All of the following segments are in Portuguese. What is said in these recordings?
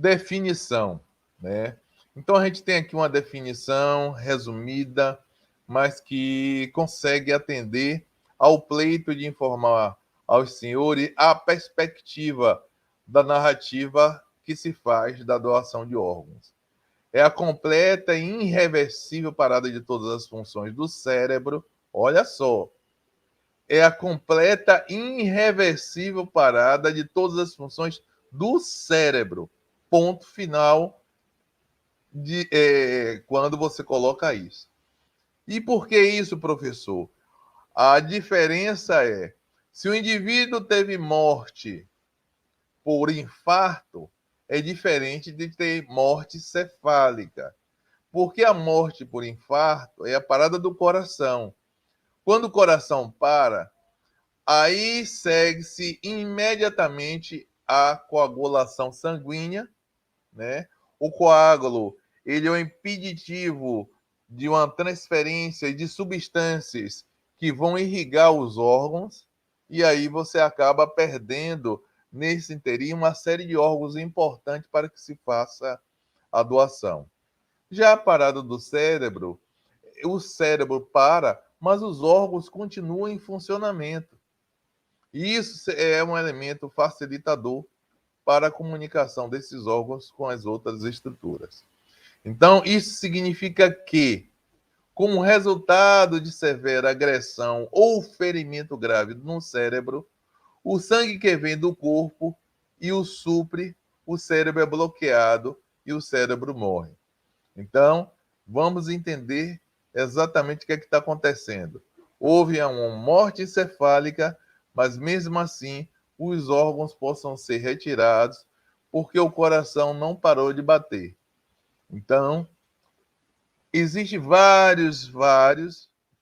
Definição, né? Então, a gente tem aqui uma definição resumida, mas que consegue atender ao pleito de informar aos senhores a perspectiva da narrativa que se faz da doação de órgãos. É a completa e irreversível parada de todas as funções do cérebro. Olha só, é a completa e irreversível parada de todas as funções do cérebro. Ponto final quando você coloca isso. E por que isso, professor? A diferença é, se o indivíduo teve morte por infarto, é diferente de ter morte cefálica. Porque a morte por infarto é a parada do coração. Quando o coração para, aí segue-se imediatamente a coagulação sanguínea, né? O coágulo, ele é o impeditivo de uma transferência de substâncias que vão irrigar os órgãos, e aí você acaba perdendo, nesse interim, uma série de órgãos importantes para que se faça a doação. Já a parada do cérebro, o cérebro para, mas os órgãos continuam em funcionamento. E isso é um elemento facilitador para a comunicação desses órgãos com as outras estruturas. Então, isso significa que, como resultado de severa agressão ou ferimento grave no cérebro, o sangue que vem do corpo e o supre, o cérebro é bloqueado e o cérebro morre. Então, vamos entender exatamente o que é que está acontecendo. Houve uma morte encefálica, mas mesmo assim os órgãos possam ser retirados porque o coração não parou de bater. Então, existem vários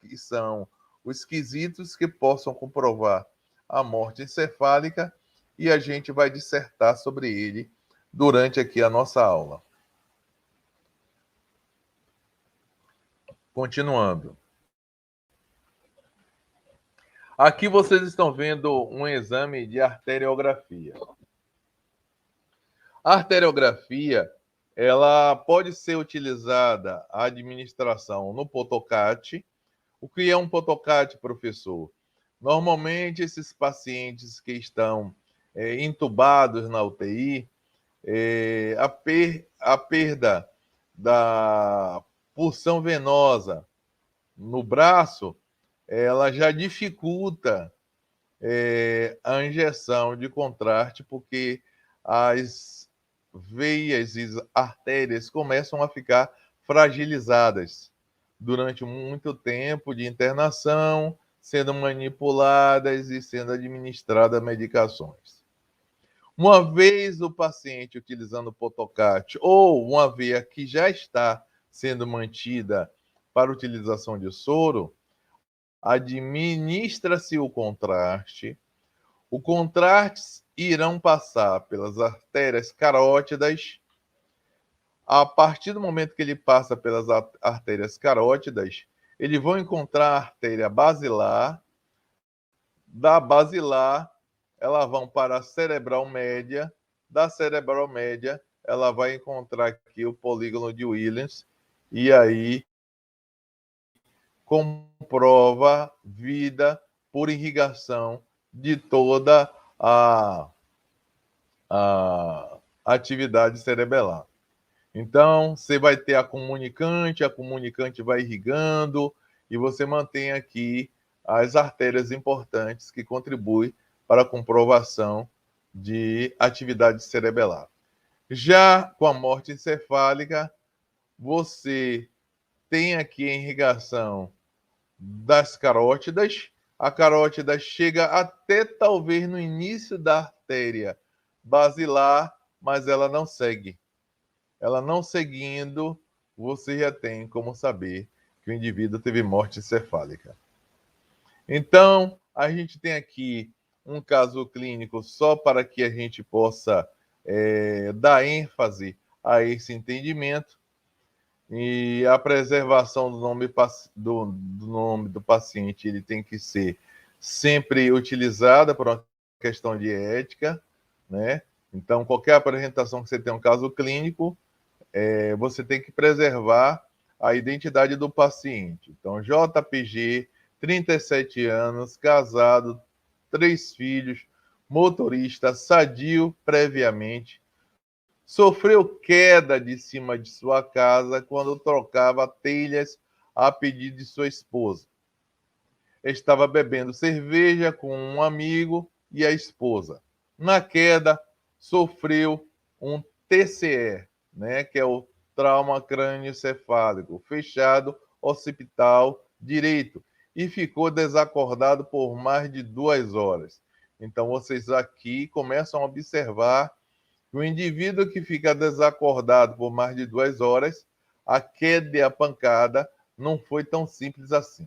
que são os quesitos que possam comprovar a morte encefálica e a gente vai dissertar sobre ele durante aqui a nossa aula. Continuando. Aqui vocês estão vendo um exame de arteriografia. A arteriografia, ela pode ser utilizada a administração no Potocate. O que é um Potocate, professor? Normalmente, esses pacientes que estão entubados na UTI, a perda da pulsão venosa no braço, ela já dificulta a injeção de contraste, porque as veias e artérias começam a ficar fragilizadas durante muito tempo de internação, sendo manipuladas e sendo administradas medicações. Uma vez o paciente utilizando o Potocate ou uma veia que já está sendo mantida para utilização de soro, administra-se o contraste. O contraste irão passar pelas artérias carótidas. A partir do momento que ele passa pelas artérias carótidas, eles vão encontrar a artéria basilar. Da basilar, elas vão para a cerebral média. Da cerebral média, ela vai encontrar aqui o polígono de Williams. E aí comprova vida por irrigação de toda a atividade cerebelar. Então, você vai ter a comunicante vai irrigando, e você mantém aqui as artérias importantes que contribuem para a comprovação de atividade cerebelar. Já com a morte encefálica, você tem aqui a irrigação das carótidas. A carótida chega até talvez no início da artéria basilar, mas ela não segue. Ela não seguindo, você já tem como saber que o indivíduo teve morte encefálica. Então, a gente tem aqui um caso clínico só para que a gente possa dar ênfase a esse entendimento. E a preservação do nome do paciente, ele tem que ser sempre utilizada por uma questão de ética, né? Então, qualquer apresentação que você tenha um caso clínico, você tem que preservar a identidade do paciente. Então, JPG, 37 anos, casado, 3 filhos, motorista, sadio previamente, sofreu queda de cima de sua casa quando trocava telhas a pedido de sua esposa. Estava bebendo cerveja com um amigo e a esposa. Na queda, sofreu um TCE, né, que é o trauma crânioencefálico, fechado, hospital direito, e ficou desacordado por mais de 2 horas. Então, vocês aqui começam a observar que o indivíduo que fica desacordado por mais de 2 horas, a queda e a pancada não foi tão simples assim.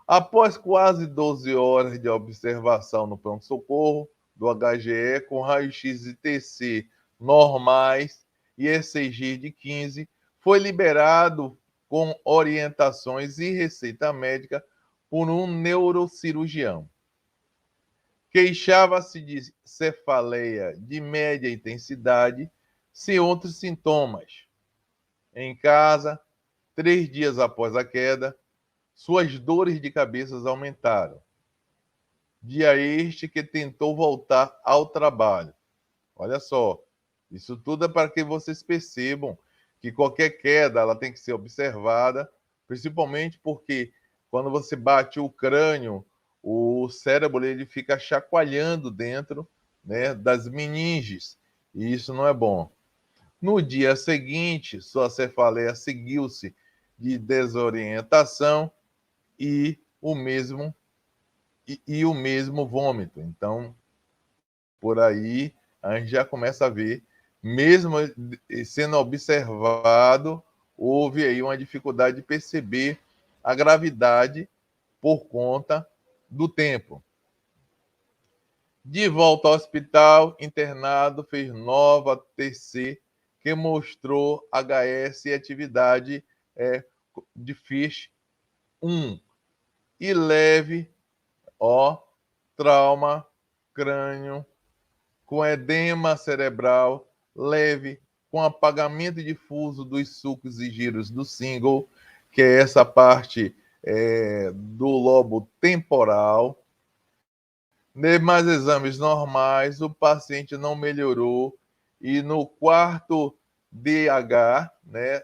Após quase 12 horas de observação no pronto-socorro do HGE, com raio-x e TC normais e ECG de 15, foi liberado com orientações e receita médica por um neurocirurgião. Queixava-se de cefaleia de média intensidade, sem outros sintomas. Em casa, 3 dias após a queda, suas dores de cabeça aumentaram. Dia este que tentou voltar ao trabalho. Olha só, isso tudo é para que vocês percebam que qualquer queda ela tem que ser observada, principalmente porque quando você bate o crânio, o cérebro ele fica chacoalhando dentro, né, das meninges, e isso não é bom. No dia seguinte, sua cefaleia seguiu-se de desorientação e o mesmo o mesmo vômito. Então, por aí a gente já começa a ver, mesmo sendo observado, houve aí uma dificuldade de perceber a gravidade por conta do tempo. De volta ao hospital, internado, fez nova TC que mostrou HS e atividade de FISH 1 e leve, trauma crânio, com edema cerebral leve, com apagamento difuso dos sulcos e giros do cíngulo, que é essa parte do lobo temporal. Demais exames normais, o paciente não melhorou e no quarto DH, né,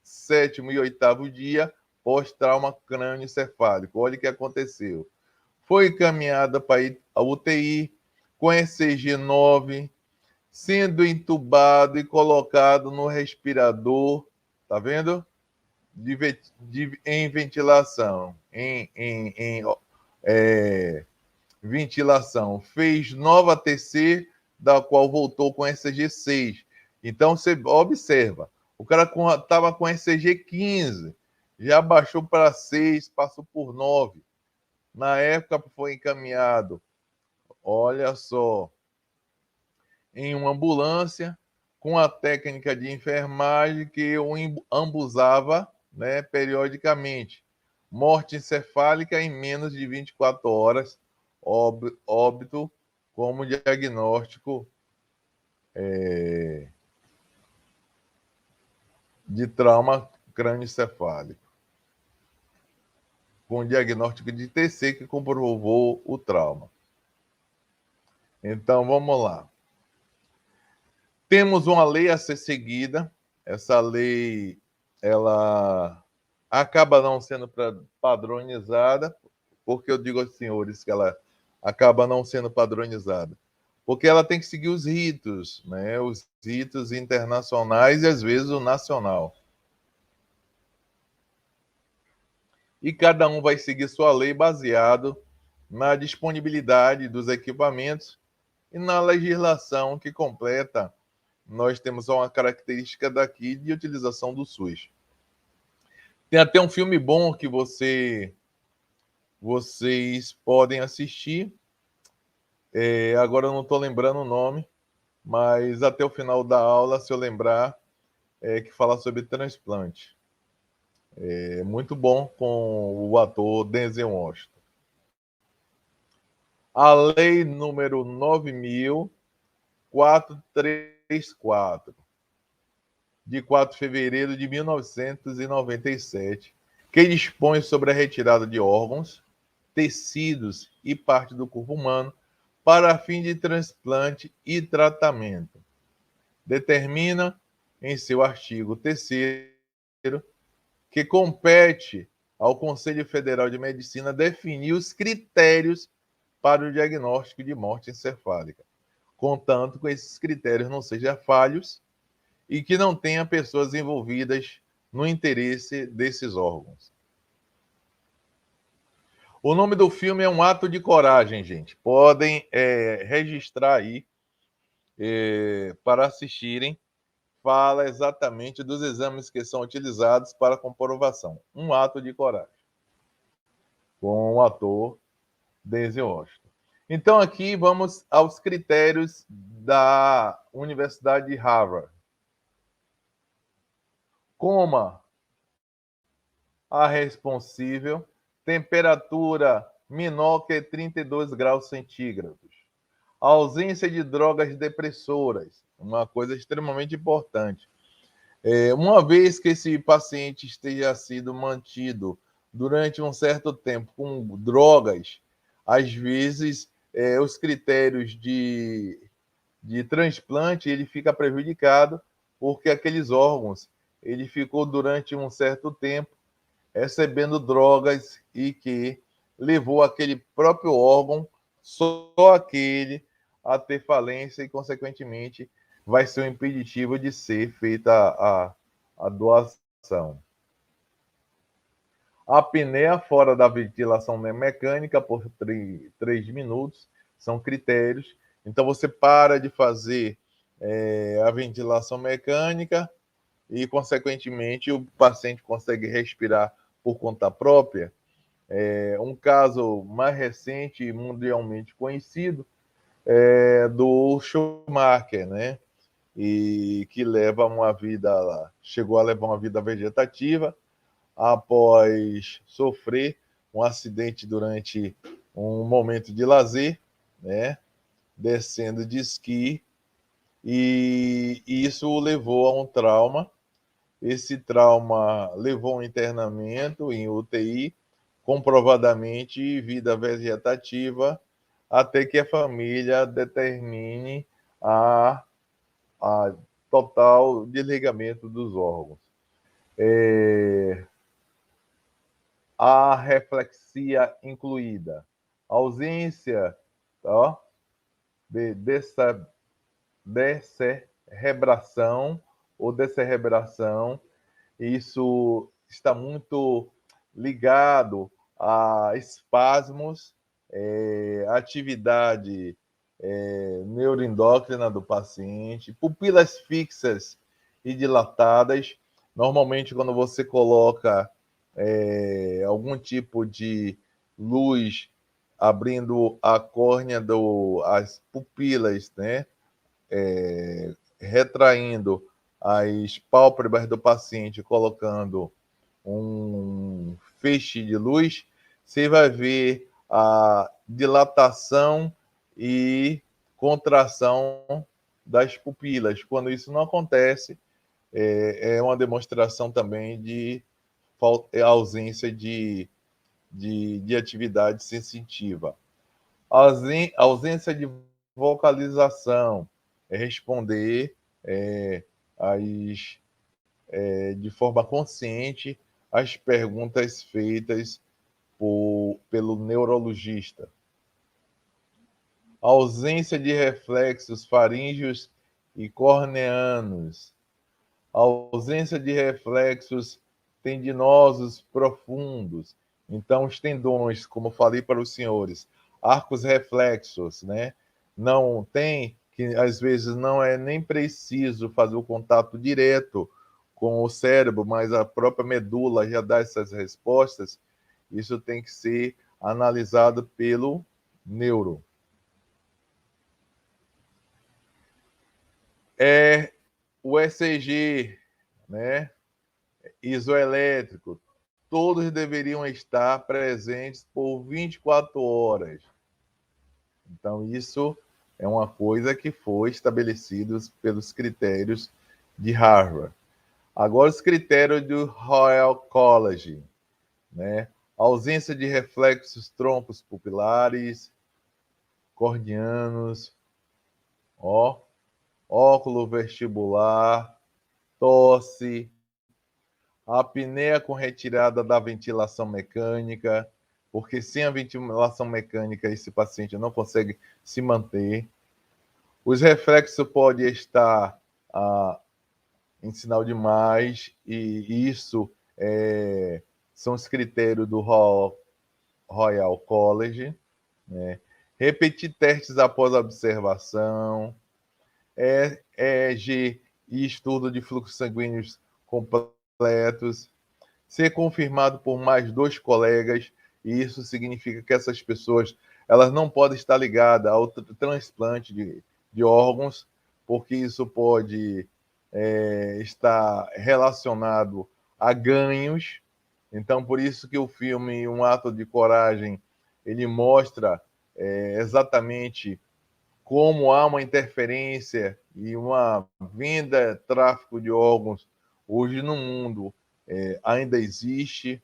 7º e 8º dia, pós-trauma crânioencefálico. Olha o que aconteceu. Foi encaminhada para a UTI com ECG 9, sendo entubado e colocado no respirador, tá vendo? Em ventilação, ventilação. Fez nova TC, da qual voltou com ECG 6. Então, você observa, o cara estava com ECG 15, já baixou para 6, passou por 9. Na época foi encaminhado, olha só, em uma ambulância, com a técnica de enfermagem que o ambusava, né, periodicamente. Morte encefálica em menos de 24 horas, óbito como diagnóstico de trauma crânioencefálico, com diagnóstico de TC que comprovou o trauma. Então, vamos lá. Temos uma lei a ser seguida. Essa lei, ela acaba não sendo padronizada. Por que eu digo aos senhores que ela acaba não sendo padronizada? Porque ela tem que seguir os ritos, né? Os ritos internacionais e, às vezes, o nacional. E cada um vai seguir sua lei baseado na disponibilidade dos equipamentos e na legislação que completa. Nós temos uma característica daqui de utilização do SUS. Tem até um filme bom que vocês podem assistir. Agora eu não estou lembrando o nome, mas até o final da aula, se eu lembrar, que fala sobre transplante. É muito bom com o ator Denzel Washington. A lei número 9.000 434, de 4 de fevereiro de 1997, que dispõe sobre a retirada de órgãos, tecidos e parte do corpo humano para fim de transplante e tratamento. Determina, em seu artigo 3º, que compete ao Conselho Federal de Medicina definir os critérios para o diagnóstico de morte encefálica, contanto que esses critérios não sejam falhos e que não tenha pessoas envolvidas no interesse desses órgãos. O nome do filme é Um Ato de Coragem, gente. Podem registrar aí para assistirem. Fala exatamente dos exames que são utilizados para comprovação. Um Ato de Coragem, com o ator Denzel Washington. Então, aqui vamos aos critérios da Universidade de Harvard. Coma a responsível, temperatura menor que 32 graus centígrados, ausência de drogas depressoras, uma coisa extremamente importante. Uma vez que esse paciente esteja sido mantido durante um certo tempo com drogas, às vezes os critérios de transplante ele fica prejudicado porque aqueles órgãos ele ficou durante um certo tempo recebendo drogas e que levou aquele próprio órgão, só aquele, a ter falência e, consequentemente, vai ser um impeditivo de ser feita a doação. A apneia fora da ventilação mecânica por 3 minutos, são critérios. Então, você para de fazer a ventilação mecânica e, consequentemente, o paciente consegue respirar por conta própria. Um caso mais recente e mundialmente conhecido é do Schumacher, né? E que chegou a levar uma vida vegetativa após sofrer um acidente durante um momento de lazer, né? Descendo de esqui, e isso o levou a um trauma. Esse trauma levou a um internamento em UTI, comprovadamente vida vegetativa, até que a família determine a total desligamento dos órgãos. A reflexia incluída, ausência de descerebração ou descerebração. Isso está muito ligado a espasmos, atividade neuroendócrina do paciente, pupilas fixas e dilatadas. Normalmente, quando você coloca algum tipo de luz abrindo a córnea, as pupilas, né? Retraindo as pálpebras do paciente, colocando um feixe de luz, você vai ver a dilatação e contração das pupilas. Quando isso não acontece, é uma demonstração também de ausência de atividade sensitiva. Ausência de vocalização, responder de forma consciente as perguntas feitas pelo neurologista. Ausência de reflexos faríngeos e corneanos. Ausência de reflexos tendinosos profundos. Então, os tendões, como falei para os senhores, arcos reflexos, né? Não tem, que às vezes não é nem preciso fazer o contato direto com o cérebro, mas a própria medula já dá essas respostas. Isso tem que ser analisado pelo neuro. O ECG, né? Isoelétrico, todos deveriam estar presentes por 24 horas. Então, isso é uma coisa que foi estabelecida pelos critérios de Harvard. Agora, os critérios do Royal College, né? Ausência de reflexos troncos pupilares, corneanos, óculo vestibular, tosse, apneia com retirada da ventilação mecânica, porque sem a ventilação mecânica esse paciente não consegue se manter. Os reflexos podem estar em sinal de mais, e isso são os critérios do Royal College, né? Repetir testes após a observação, EEG e estudo de fluxos sanguíneos completos, ser confirmado por mais 2 colegas, e isso significa que essas pessoas elas não podem estar ligadas ao transplante de órgãos, porque isso pode estar relacionado a ganhos. Então, por isso que o filme Um Ato de Coragem, ele mostra exatamente como há uma interferência e uma venda, tráfico de órgãos hoje no mundo ainda existe,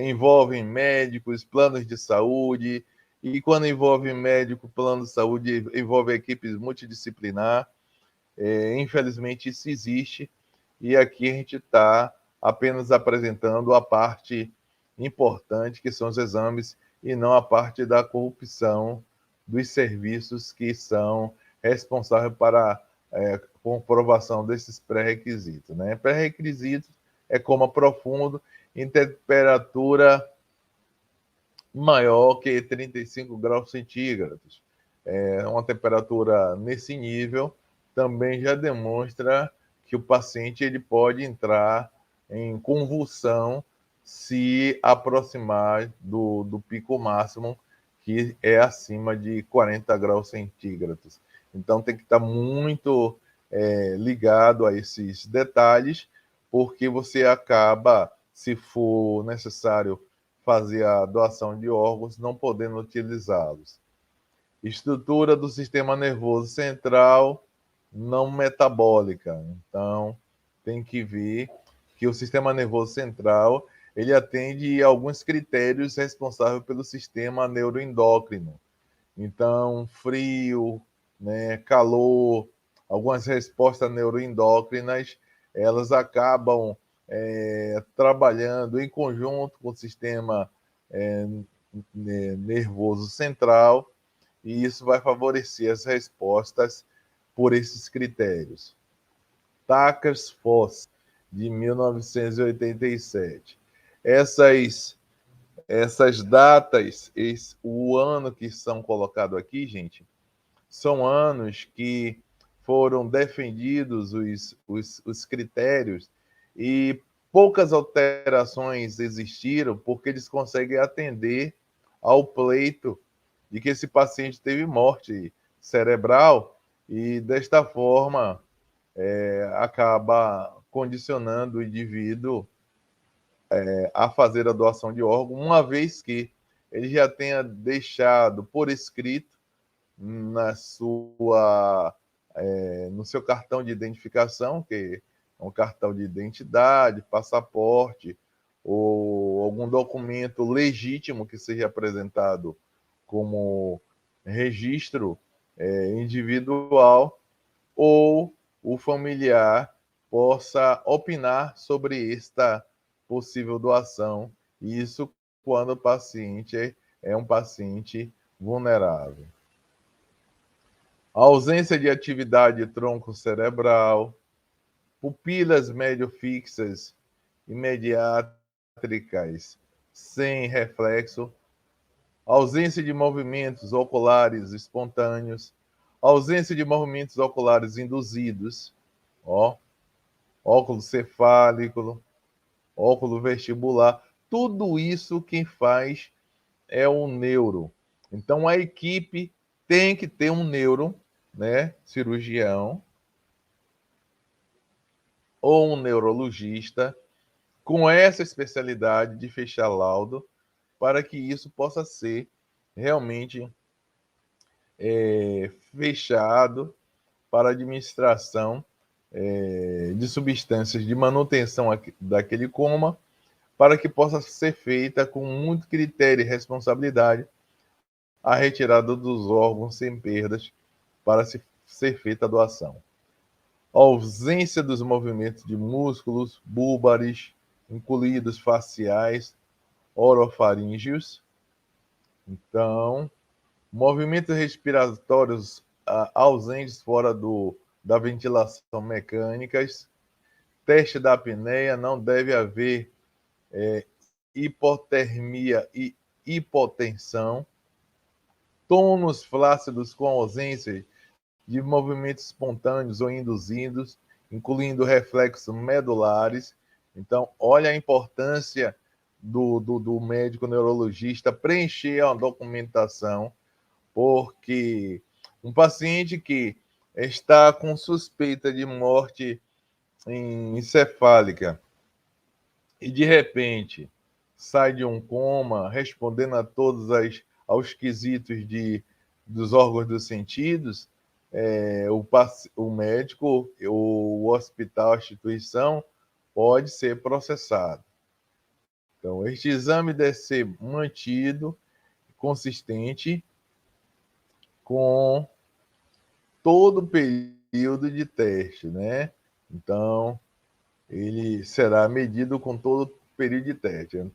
envolvem médicos, planos de saúde, e quando envolve médico, plano de saúde, envolve equipes multidisciplinar. Infelizmente, isso existe, e aqui a gente está apenas apresentando a parte importante, que são os exames, e não a parte da corrupção dos serviços que são responsáveis para comprovação desses pré-requisitos. Né? Pré-requisitos é coma profundo em temperatura maior que 35 graus centígrados. Uma temperatura nesse nível também já demonstra que o paciente ele pode entrar em convulsão se aproximar do pico máximo, que é acima de 40 graus centígrados. Então tem que estar muito ligado a esses detalhes, porque você acaba, se for necessário fazer a doação de órgãos, não podendo utilizá-los. Estrutura do sistema nervoso central não metabólica. Então, tem que ver que o sistema nervoso central ele atende a alguns critérios responsáveis pelo sistema neuroendócrino. Então, frio, né, calor, algumas respostas neuroendócrinas, elas acabam trabalhando em conjunto com o sistema nervoso central, e isso vai favorecer as respostas por esses critérios. Takas-Foss, de 1987. Essas datas, o ano que são colocados aqui, gente, são anos que foram defendidos os critérios, e poucas alterações existiram, porque eles conseguem atender ao pleito de que esse paciente teve morte cerebral, e desta forma acaba condicionando o indivíduo a fazer a doação de órgão, uma vez que ele já tenha deixado por escrito no seu cartão de identificação, que é um cartão de identidade, passaporte, ou algum documento legítimo que seja apresentado como registro individual, ou o familiar possa opinar sobre esta possível doação, isso quando o paciente é um paciente vulnerável. A ausência de atividade tronco-cerebral, pupilas médio fixas imediátricas sem reflexo, ausência de movimentos oculares espontâneos, ausência de movimentos oculares induzidos, óculo cefálico, óculo vestibular, tudo isso quem faz é o neuro. Então a equipe tem que ter um neuro, né, cirurgião, ou um neurologista com essa especialidade de fechar laudo, para que isso possa ser realmente fechado para administração de substâncias de manutenção daquele coma, para que possa ser feita com muito critério e responsabilidade a retirada dos órgãos sem perdas para ser feita a doação. A ausência dos movimentos de músculos, búlbares, incluídos faciais, orofaríngeos. Então, movimentos respiratórios ausentes fora da ventilação mecânicas. Teste da apneia, não deve haver hipotermia e hipotensão. Tônus flácidos com ausência de movimentos espontâneos ou induzidos, incluindo reflexos medulares. Então, olha a importância do médico neurologista preencher a documentação, porque um paciente que está com suspeita de morte encefálica e, de repente, sai de um coma, respondendo a todos aos quesitos dos órgãos dos sentidos, o médico, o hospital, a instituição, pode ser processado. Então, este exame deve ser mantido consistente com todo o período de teste, né? Então, ele será medido com todo o período de teste.